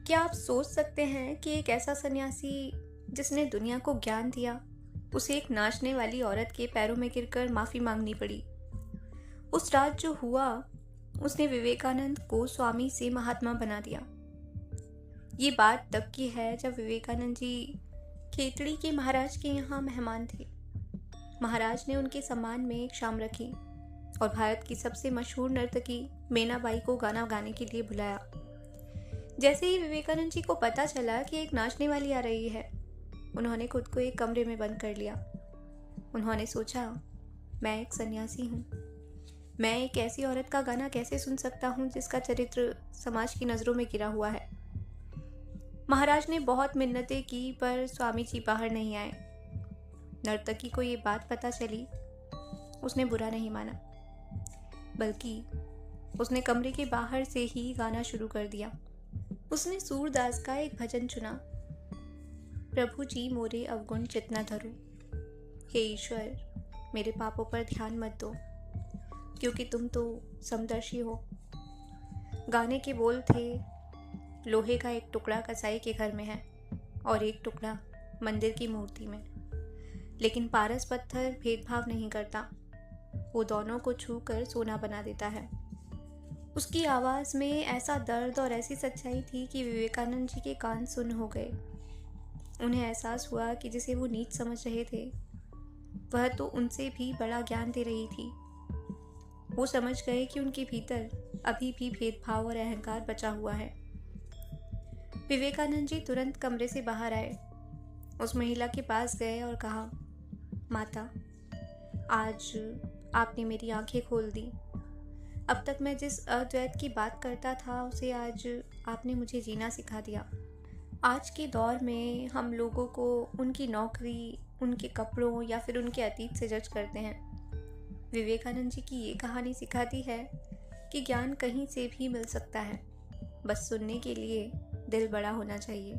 क्या आप सोच सकते हैं कि एक ऐसा सन्यासी जिसने दुनिया को ज्ञान दिया, उसे एक नाचने वाली औरत के पैरों में गिरकर माफ़ी मांगनी पड़ी। उस रात जो हुआ, उसने विवेकानंद को स्वामी से महात्मा बना दिया। ये बात तब की है जब विवेकानंद जी खेतड़ी के महाराज के यहाँ मेहमान थे। महाराज ने उनके सम्मान में एक शाम रखी और भारत की सबसे मशहूर नर्तकी मीनाबाई को गाना गाने के लिए बुलाया। जैसे ही विवेकानंद जी को पता चला कि एक नाचने वाली आ रही है, उन्होंने खुद को एक कमरे में बंद कर लिया। उन्होंने सोचा, मैं एक सन्यासी हूँ। मैं एक ऐसी औरत का गाना कैसे सुन सकता हूँ जिसका चरित्र समाज की नज़रों में गिरा हुआ है। महाराज ने बहुत मिन्नतें की पर स्वामी जी बाहर नहीं आए। नर्तकी को ये बात पता चली, उसने बुरा नहीं माना, बल्कि उसने कमरे के बाहर से ही गाना शुरू कर दिया। उसने सूरदास का एक भजन चुना, प्रभु जी मोरे अवगुण चित न धरो, हे ईश्वर मेरे पापों पर ध्यान मत दो, क्योंकि तुम तो समदर्शी हो। गाने के बोल थे, लोहे का एक टुकड़ा कसाई के घर में है और एक टुकड़ा मंदिर की मूर्ति में, लेकिन पारस पत्थर भेदभाव नहीं करता, वो दोनों को छू कर सोना बना देता है। उसकी आवाज़ में ऐसा दर्द और ऐसी सच्चाई थी कि विवेकानंद जी के कान सुन्न हो गए। उन्हें एहसास हुआ कि जिसे वो नीच समझ रहे थे, वह तो उनसे भी बड़ा ज्ञान दे रही थी। वो समझ गए कि उनके भीतर अभी भी भेदभाव और अहंकार बचा हुआ है। विवेकानंद जी तुरंत कमरे से बाहर आए, उस महिला के पास गए और कहा, माता, आज आपने मेरी आंखें खोल दी। अब तक मैं जिस अद्वैत की बात करता था, उसे आज आपने मुझे जीना सिखा दिया। आज के दौर में हम लोगों को उनकी नौकरी, उनके कपड़ों या फिर उनके अतीत से जज करते हैं। विवेकानंद जी की ये कहानी सिखाती है कि ज्ञान कहीं से भी मिल सकता है, बस सुनने के लिए दिल बड़ा होना चाहिए।